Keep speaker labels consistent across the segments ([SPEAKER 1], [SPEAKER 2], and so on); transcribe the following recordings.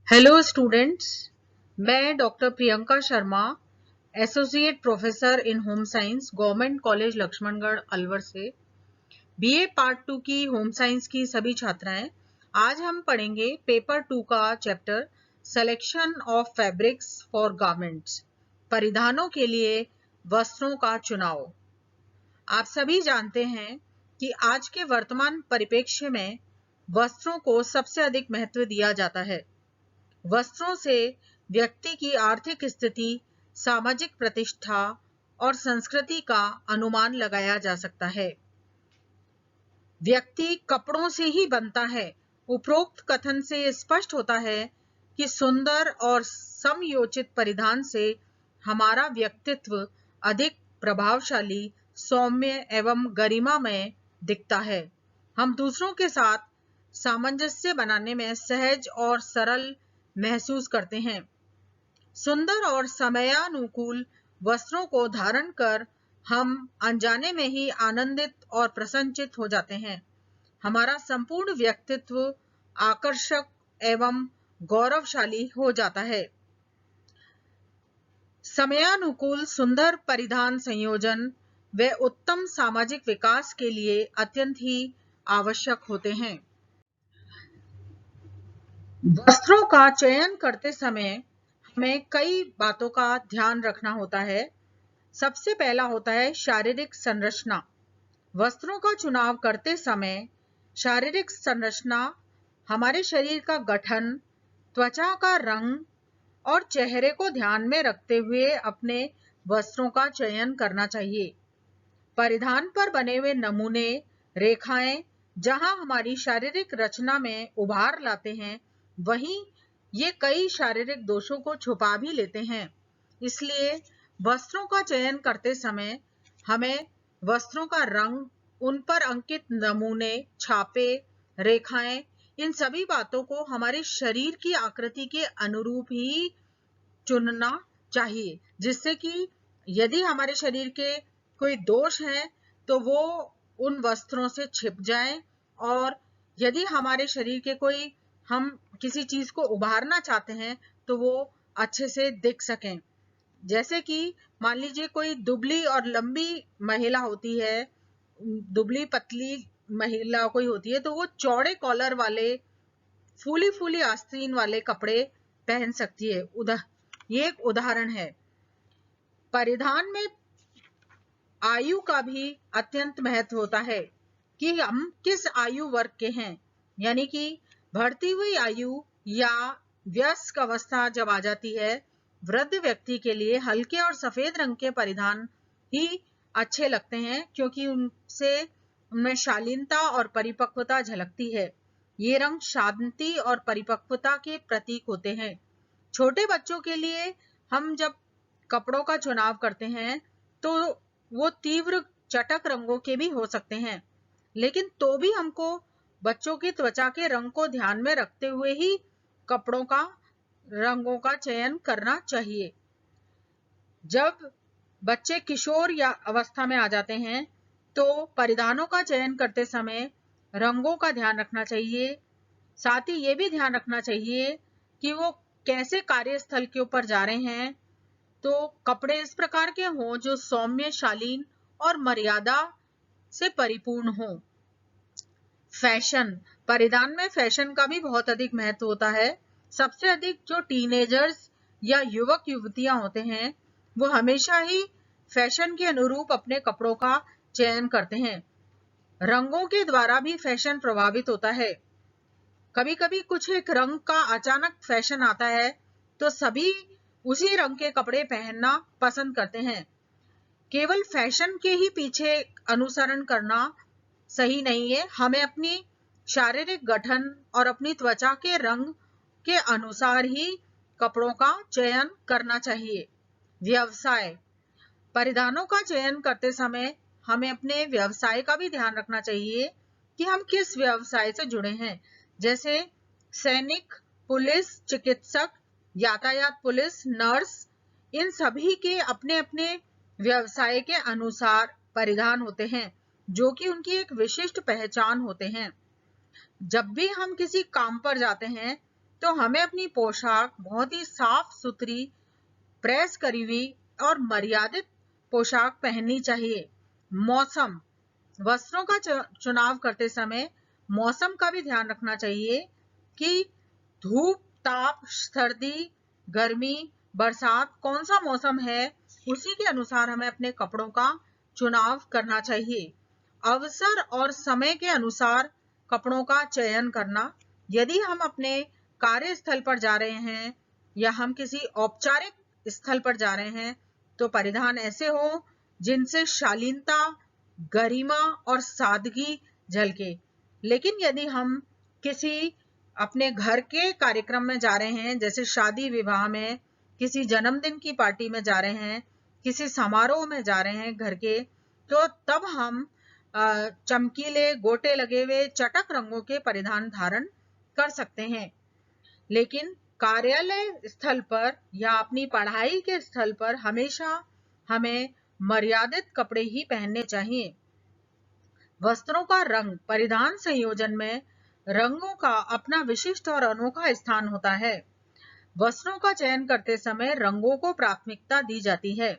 [SPEAKER 1] Hello students, मैं doctor Priyanka Sharma, associate professor in home science, government college Laxmangarh Alwar से BA part 2 की home science की सभी छात्राएं। आज हम पढ़ेंगे पेपर 2 का chapter selection of fabrics for garments, परिधानों के लिए वस्त्रों का चुनाव। आप सभी जानते हैं कि आज के वर्तमान परिप्रेक्ष्य में वस्त्रों को सबसे अधिक महत्व दिया जाता है। वस्त्रों से व्यक्ति की आर्थिक स्थिति, सामाजिक प्रतिष्ठा और संस्कृति का अनुमान लगाया जा सकता है। व्यक्ति कपड़ों से ही बनता है। उपरोक्त कथन से स्पष्ट होता है कि सुंदर और समयोचित परिधान से हमारा व्यक्तित्व अधिक प्रभावशाली, सौम्य एवं गरिमामय दिखता है। हम दूसरों के साथ सामंजस्य बनाने में सहज और सरल महसूस करते हैं। सुंदर और समयानुकूल वस्त्रों को धारण कर हम अनजाने में ही आनंदित और प्रसन्नचित हो जाते हैं। हमारा संपूर्ण व्यक्तित्व आकर्षक एवं गौरवशाली हो जाता है। समयानुकूल सुंदर परिधान संयोजन व उत्तम सामाजिक विकास के लिए अत्यंत ही आवश्यक होते हैं। वस्त्रों का चयन करते समय हमें कई बातों का ध्यान रखना होता है। सबसे पहला होता है शारीरिक संरचना। वस्त्रों का चुनाव करते समय शारीरिक संरचना, हमारे शरीर का गठन, त्वचा का रंग और चेहरे को ध्यान में रखते हुए अपने वस्त्रों का चयन करना चाहिए। परिधान पर बने हुए नमूने, रेखाएं जहां हमारी शारीरिक रचना में उभार लाते हैं, वहीं ये कई शारीरिक दोषों को छुपा भी लेते हैं। इसलिए वस्त्रों का चयन करते समय हमें वस्त्रों का रंग, उन पर अंकित नमूने, छापे, रेखाएं, इन सभी बातों को हमारे शरीर की आकृति के अनुरूप ही चुनना चाहिए, जिससे कि यदि हमारे शरीर के कोई दोष है तो वो उन वस्त्रों से छिप जाए, और यदि हमारे शरीर के कोई, हम किसी चीज को उभारना चाहते हैं तो वो अच्छे से दिख सकें। जैसे कि मान लीजिए कोई दुबली और लंबी महिला होती है, दुबली पतली महिला कोई होती है, तो वो चौड़े कॉलर वाले फूली फूली आस्तीन वाले कपड़े पहन सकती है। ये एक उदाहरण है। परिधान में आयु का भी अत्यंत महत्व होता है कि हम किस आयु वर्ग के हैं। यानी कि बढ़ती हुई आयु या वयस्क अवस्था जब आ जाती है, वृद्ध व्यक्ति के लिए हल्के और सफेद रंग के परिधान ही अच्छे लगते हैं, क्योंकि उनमें शालीनता और परिपक्वता झलकती है। ये रंग शांति और परिपक्वता के प्रतीक होते हैं। छोटे बच्चों के लिए हम जब कपड़ों का चुनाव करते हैं तो वो तीव्र चटक रंगों के भी हो सकते हैं, लेकिन तो भी हमको बच्चों की त्वचा के रंग को ध्यान में रखते हुए ही कपड़ों का रंगों का चयन करना चाहिए। जब बच्चे किशोर या अवस्था में आ जाते हैं तो परिधानों का चयन करते समय रंगों का ध्यान रखना चाहिए। साथ ही ये भी ध्यान रखना चाहिए कि वो कैसे कार्यस्थल के ऊपर जा रहे हैं, तो कपड़े इस प्रकार के हों जो सौम्य, शालीन और मर्यादा से परिपूर्ण हो। फैशन, परिधान में फैशन का भी बहुत अधिक महत्व होता है। सबसे अधिक जो टीनेजर्स या युवक युवतियां होते हैं, वो हमेशा ही फैशन के अनुरूप अपने कपड़ों का चयन करते हैं। रंगों के द्वारा भी फैशन प्रभावित होता है। कभी कभी कुछ एक रंग का अचानक फैशन आता है तो सभी उसी रंग के कपड़े पहनना पसंद करते हैं। केवल फैशन के ही पीछे अनुसरण करना सही नहीं है। हमें अपनी शारीरिक गठन और अपनी त्वचा के रंग के अनुसार ही कपड़ों का चयन करना चाहिए। व्यवसाय, परिधानों का चयन करते समय हमें अपने व्यवसाय का भी ध्यान रखना चाहिए कि हम किस व्यवसाय से जुड़े हैं। जैसे सैनिक, पुलिस, चिकित्सक, यातायात पुलिस, नर्स, इन सभी के अपने अपने व्यवसाय के अनुसार परिधान होते हैं, जो कि उनकी एक विशिष्ट पहचान होते हैं। जब भी हम किसी काम पर जाते हैं तो हमें अपनी पोशाक बहुत ही साफ सुथरी, प्रेस करी हुई और मर्यादित पोशाक पहननी चाहिए। मौसम, वस्त्रों का चुनाव करते समय मौसम का भी ध्यान रखना चाहिए कि धूप, ताप, सर्दी, गर्मी, बरसात कौन सा मौसम है, उसी के अनुसार हमें अपने कपड़ों का चुनाव करना चाहिए। अवसर और समय के अनुसार कपड़ों का चयन करना। यदि हम अपने कार्यस्थल पर जा रहे हैं या हम किसी औपचारिक स्थल पर जा रहे हैं तो परिधान ऐसे हो जिनसे शालीनता, गरिमा और सादगी झलके। लेकिन यदि हम किसी अपने घर के कार्यक्रम में जा रहे हैं, जैसे शादी विवाह में, किसी जन्मदिन की पार्टी में जा रहे हैं, किसी समारोह में जा रहे हैं घर के, तो तब हम चमकीले, गोटे लगे हुए, चटक रंगों के परिधान धारण कर सकते हैं। लेकिन कार्यालय स्थल पर या अपनी पढ़ाई के स्थल पर हमेशा हमें मर्यादित कपड़े ही पहनने चाहिए। वस्त्रों का रंग, परिधान संयोजन में रंगों का अपना विशिष्ट और अनोखा स्थान होता है। वस्त्रों का चयन करते समय रंगों को प्राथमिकता दी जाती है।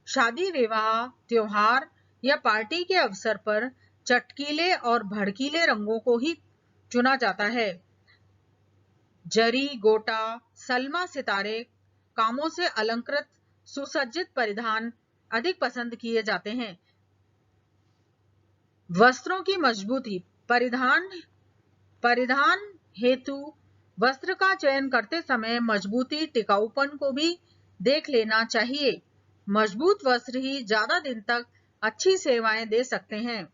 [SPEAKER 1] शादी, विवाह, त्योहार या पार्टी के अवसर पर चटकीले और भड़कीले रंगों को ही चुना जाता है। जरी, गोटा, सलमा, सितारे कामों से अलंकृत सुसज्जित परिधान अधिक पसंद किए जाते हैं। वस्त्रों की मजबूती, परिधान हेतु वस्त्र का चयन करते समय मजबूती, टिकाऊपन को भी देख लेना चाहिए। मजबूत वस्त्र ही ज्यादा दिन तक अच्छी सेवाएं दे सकते हैं।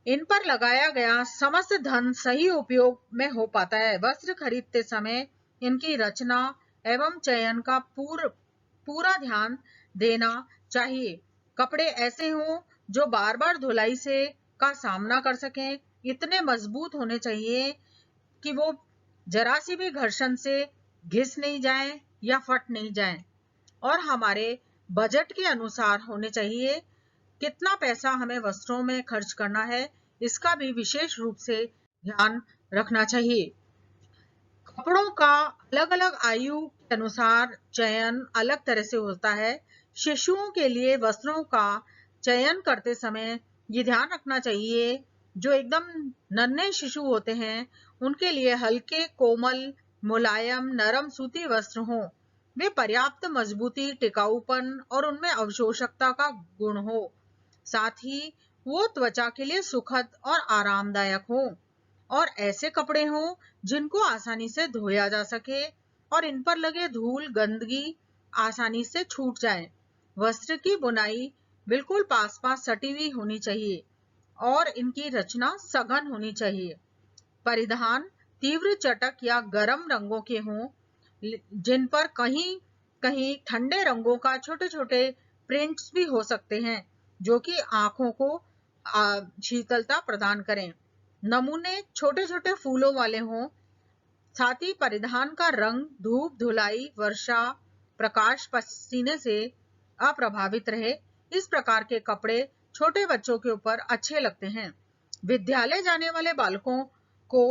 [SPEAKER 1] इन पर लगाया गया समस्त धन सही उपयोग में हो पाता है। वस्त्र खरीदते समय इनकी रचना एवं चयन का पूरा ध्यान देना चाहिए। कपड़े ऐसे हों जो बार बार धुलाई से का सामना कर सकें, इतने मजबूत होने चाहिए कि वो जरा सी भी घर्षण से घिस नहीं जाए या फट नहीं जाए, और हमारे बजट के अनुसार होने चाहिए। कितना पैसा हमें वस्त्रों में खर्च करना है, इसका भी विशेष रूप से ध्यान रखना चाहिए। कपड़ों का अलग अलग आयु के अनुसार चयन अलग तरह से होता है। शिशुओं के लिए वस्त्रों का चयन करते समय ये ध्यान रखना चाहिए, जो एकदम नन्हे शिशु होते हैं उनके लिए हल्के, कोमल, मुलायम, नरम सूती वस्त्र हों। वे पर्याप्त मजबूती, टिकाऊपन और उनमें अवशोषकता का गुण हो। साथ ही वो त्वचा के लिए सुखद और आरामदायक हो, और ऐसे कपड़े हों जिनको आसानी से धोया जा सके और इन पर लगे धूल, गंदगी आसानी से छूट जाए। वस्त्र की बुनाई बिल्कुल पास पास सटी हुई होनी चाहिए और इनकी रचना सघन होनी चाहिए। परिधान तीव्र चटक या गर्म रंगों के हों, जिन पर कहीं कहीं ठंडे रंगों का छोटे छोटे प्रिंट्स भी हो सकते हैं, जो कि आंखों को शीतलता प्रदान करें। नमूने छोटे छोटे फूलों वाले हों। साथ ही परिधान का रंग धूप, धुलाई, वर्षा, प्रकाश, पसीने से अप्रभावित रहे। इस प्रकार के कपड़े छोटे बच्चों के ऊपर अच्छे लगते हैं। विद्यालय जाने वाले बालकों को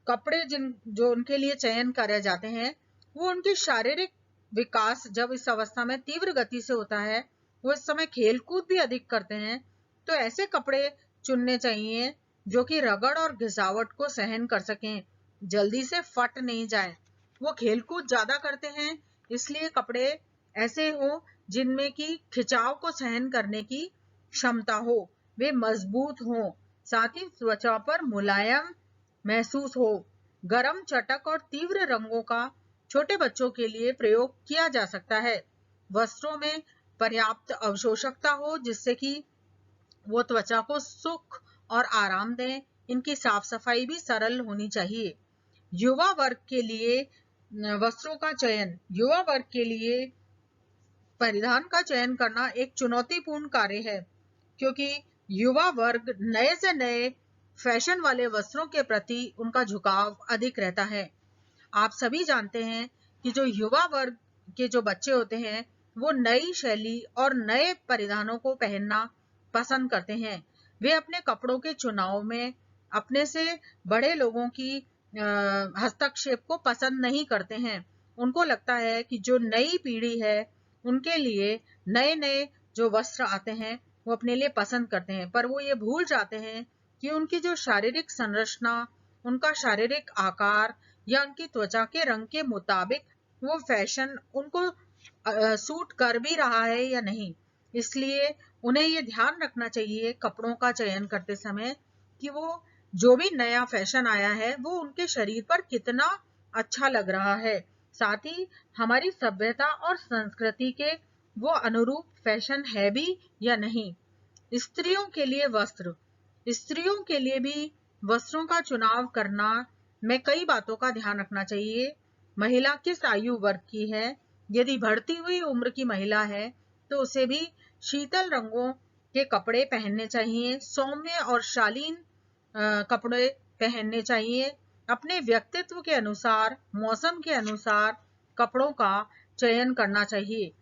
[SPEAKER 1] कपड़े जो उनके लिए चयन करे जाते हैं, वो उनकी शारीरिक विकास जब इस अवस्था में तीव्र गति से होता है, वो इस समय खेलकूद भी अधिक करते हैं, तो ऐसे कपड़े चुनने चाहिए जो कि रगड़ और घिसावट को सहन कर सकें, जल्दी से फट नहीं जाए। वो खेलकूद ज्यादा करते हैं, इसलिए कपड़े ऐसे हो जिनमें की खिंचाव को सहन करने की क्षमता हो, वे मजबूत हो, साथ ही त्वचा पर मुलायम महसूस हो। गरम, चटक और तीव्र रंगों का छोटे बच्चों के लिए प्रयोग किया जा सकता है। वस्त्रों में पर्याप्त अवशोषकता हो, जिससे कि वो त्वचा को सुख और आराम दें। इनकी साफ सफाई भी सरल होनी चाहिए। युवा वर्ग के लिए वस्त्रों का चयन, युवा वर्ग के लिए परिधान का चयन करना एक चुनौतीपूर्ण कार्य है, क्योंकि युवा वर्ग नए से नए फैशन वाले वस्त्रों के प्रति उनका झुकाव अधिक रहता है। आप सभी जानते हैं कि जो युवा वर्ग के जो बच्चे होते हैं, वो नई शैली और नए परिधानों को पहनना पसंद करते हैं। वे अपने कपड़ों के चुनाव में अपने से बड़े लोगों की हस्तक्षेप को पसंद नहीं करते हैं। उनको लगता है कि जो नई पीढ़ी है उनके लिए नए नए जो वस्त्र आते हैं वो अपने लिए पसंद करते हैं, पर वो ये भूल जाते हैं कि उनकी जो शारीरिक संरचना, उनका शारीरिक आकार या उनकी त्वचा के रंग के मुताबिक वो फैशन उनको सूट कर भी रहा है या नहीं। इसलिए उन्हें ये ध्यान रखना चाहिए कपड़ों का चयन करते समय कि वो जो भी नया फैशन आया है वो उनके शरीर पर कितना अच्छा लग रहा है, साथ ही हमारी सभ्यता और संस्कृति के वो अनुरूप फैशन है भी या नहीं। स्त्रियों के लिए वस्त्र, स्त्रियों के लिए भी वस्त्रों का चुनाव करना में कई बातों का ध्यान रखना चाहिए। महिला किस आयु वर्ग की है, यदि बढ़ती हुई उम्र की महिला है तो उसे भी शीतल रंगों के कपड़े पहनने चाहिए, सौम्य और शालीन कपड़े पहनने चाहिए। अपने व्यक्तित्व के अनुसार, मौसम के अनुसार कपड़ों का चयन करना चाहिए।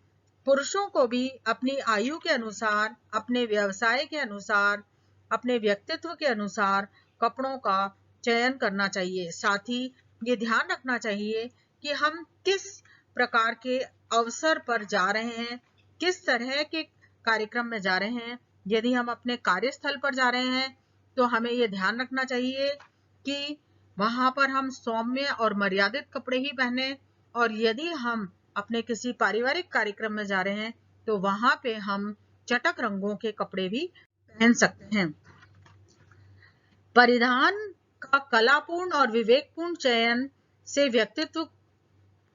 [SPEAKER 1] पुरुषों को भी अपनी आयु के अनुसार, अपने व्यवसाय के अनुसार, अपने व्यक्तित्व के अनुसार कपड़ों का चयन करना चाहिए। साथ ही ये ध्यान रखना चाहिए कि हम किस प्रकार के अवसर पर जा रहे हैं, किस तरह के कार्यक्रम में जा रहे हैं। यदि हम अपने कार्यस्थल पर जा रहे हैं तो हमें ये ध्यान रखना चाहिए कि वहां पर हम सौम्य और मर्यादित कपड़े ही पहने, और यदि हम अपने किसी पारिवारिक कार्यक्रम में जा रहे हैं तो वहां पे हम चटक रंगों के कपड़े भी पहन सकते हैं। परिधान का कलापूर्ण और विवेकपूर्ण चयन से व्यक्तित्व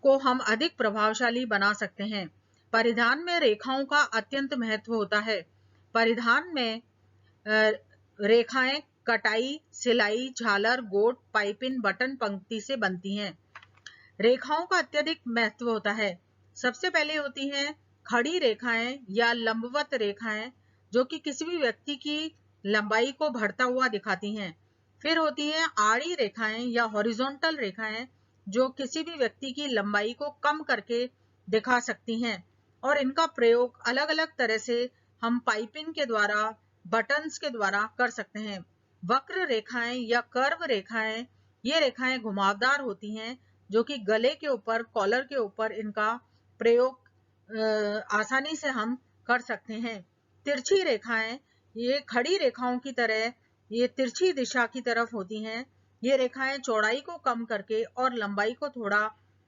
[SPEAKER 1] को हम अधिक प्रभावशाली बना सकते हैं। परिधान में रेखाओं का अत्यंत महत्व होता है। परिधान में रेखाएं कटाई, सिलाई, झालर, गोट, पाइपिंग, बटन, पंक्ति से बनती हैं। रेखाओं का अत्यधिक महत्व होता है। सबसे पहले होती हैं खड़ी रेखाएं या लंबवत रेखाएं, जो कि किसी भी व्यक्ति की लंबाई को बढ़ता हुआ दिखाती हैं। फिर होती हैं आड़ी रेखाएं या हॉरिजॉन्टल रेखाएं, जो किसी भी व्यक्ति की लंबाई को कम करके दिखा सकती हैं, और इनका प्रयोग अलग अलग तरह से हम पाइपिंग के द्वारा, बटन्स के द्वारा कर सकते हैं। वक्र रेखाएं या कर्व रेखाएं, ये रेखाएं घुमावदार होती हैं, जो कि गले के ऊपर, कॉलर के ऊपर इनका प्रयोग आसानी से हम कर सकते हैं। तिरछी रेखाएं, ये खड़ी रेखाओं की तरह ये तिरछी दिशा की तरफ होती हैं। ये रेखाएं चौड़ाई को कम करके और लंबाई को थोड़ा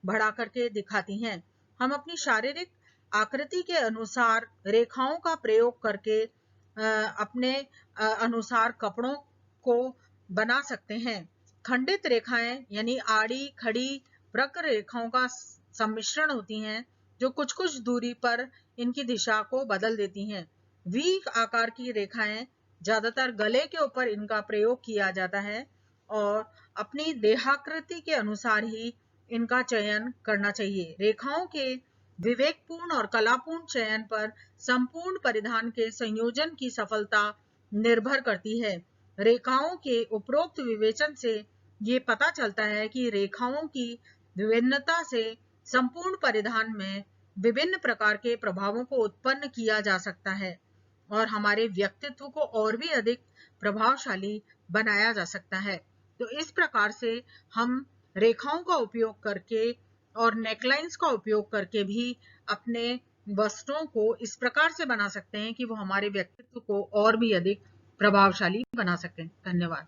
[SPEAKER 1] बढ़ा करके दिखाती हैं। हम अपनी शारीरिक आकृति के अनुसार रेखाओं का प्रयोग करके अपने अनुसार कपड़ों को बना सकते हैं। खंडित रेखाएं यानी आड़ी, खड़ी, वक्र रेखाओं का सम्मिश्रण होती हैं, जो कुछ कुछ दूरी पर इनकी दिशा को बदल देती हैं। वी आकार की रेखाएं, ज्यादातर गले के ऊपर इनका प्रयोग किया जाता है, और अपनी देहाकृति के अनुसार ही इनका चयन करना चाहिए। रेखाओं के विवेकपूर्ण और कलापूर्ण चयन पर संपूर्ण परिधान के संयोजन की सफलता निर्भर करती है। रेखाओं के उपरोक्त विवेचन से ये पता चलता है कि रेखाओं की विभिन्नता से संपूर्ण परिधान में विभिन्न प्रकार के प्रभावों को उत्पन्न किया जा सकता है और हमारे व्यक्तित्व को और भी अधिक प्रभावशाली बनाया जा सकता है। तो इस प्रकार से हम रेखाओं का उपयोग करके और नेकलाइंस का उपयोग करके भी अपने वस्त्रों को इस प्रकार से बना सकते हैं कि वो हमारे व्यक्तित्व को और भी अधिक प्रभावशाली बना सकें। धन्यवाद।